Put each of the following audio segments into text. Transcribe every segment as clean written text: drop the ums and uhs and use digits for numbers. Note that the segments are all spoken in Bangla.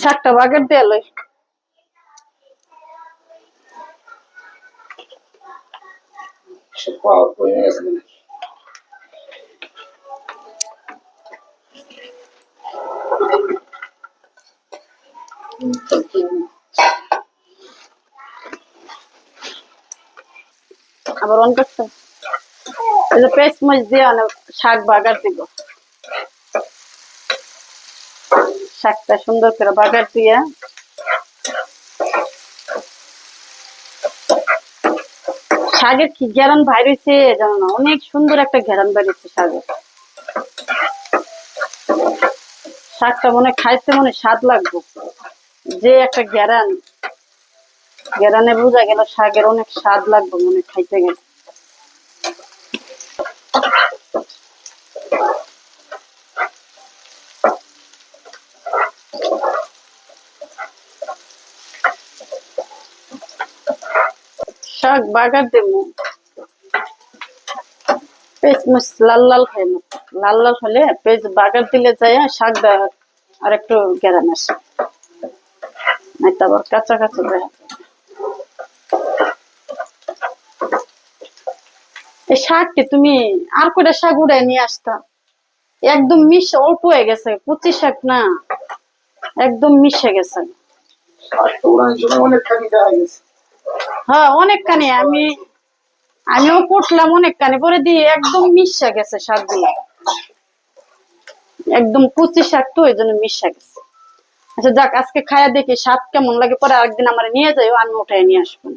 শাকটা বাগের দিয়ে লই। আবার অন করতে পেস্ট মাছ দিয়ে শাক বাগার দিব। শাকটা সুন্দর করে বাগার দিয়ে শাকের কি ঘেরান বাইর হয়েছে জানো না, অনেক সুন্দর একটা ঘেরান বেরিয়েছে শাকের। শাকটা মনে খাইতে মনে স্বাদ লাগবে, যে একটা ঘেরানে বোঝা গেল শাকের অনেক স্বাদ লাগবে মনে খাইতে গেলে। শাক বাগার দেবো, পেঁয়াজ মাছ লাল লাল খাইলো, লাল লাল হলে পেঁয়াজ বাগার দিলে যায় শাকটা আর একটু ঘেরান আসে, আবার কাঁচা কাঁচা দেয়। এই শাকটি তুমি আর কয়টা শাক উড়াই নিয়ে আসতা, একদম মিশে অল্প হয়ে গেছে, কচি শাক না একদম মিশে গেছে। হ্যাঁ অনেকখানি আমিও কুটলাম অনেকখানি পরে দিয়ে একদম মিশে গেছে শাকগুলো, একদম কচি শাক তো ওই জন্য মিশে গেছে। আচ্ছা যাক, আজকে খায়া দেখি স্বাদ কেমন লাগে, পরে আরেকদিন আমার নিয়ে যাইও, আমি ওটাই নিয়ে আসবো।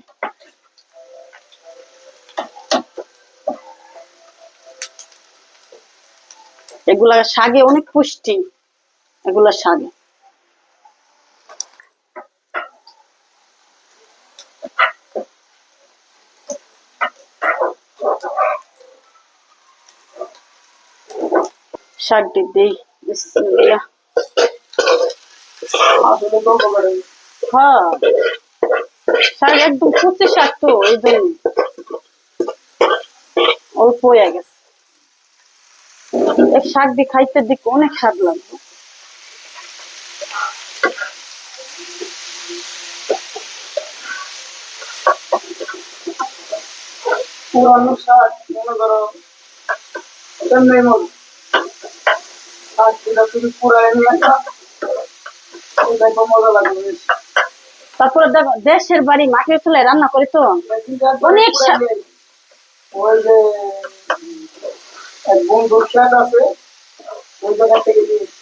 এগুলা শাকে অনেক পুষ্টি, এগুলা শাকে। শাকটি দেই, বিসমিল্লাহ। হ্যাঁ শাক একদম কচি শাক তো এই জন্য অল্প হয়ে গেছে। এক শাক দিয়ে খাইতে দেখে অনেক স্বাদ লাগবে। পুরানো শাক মনে করো এমনি মনে শাক যেটা তুমি পুরাই নিয়ে দেখো মজা লাগবে। তারপরে দেখো দেশের বাড়ি মাটির চুলায় রান্না করি তো অনেক ওই যে এক বন্ধুর শাক আছে ওই জায়গা থেকে দিয়েছি।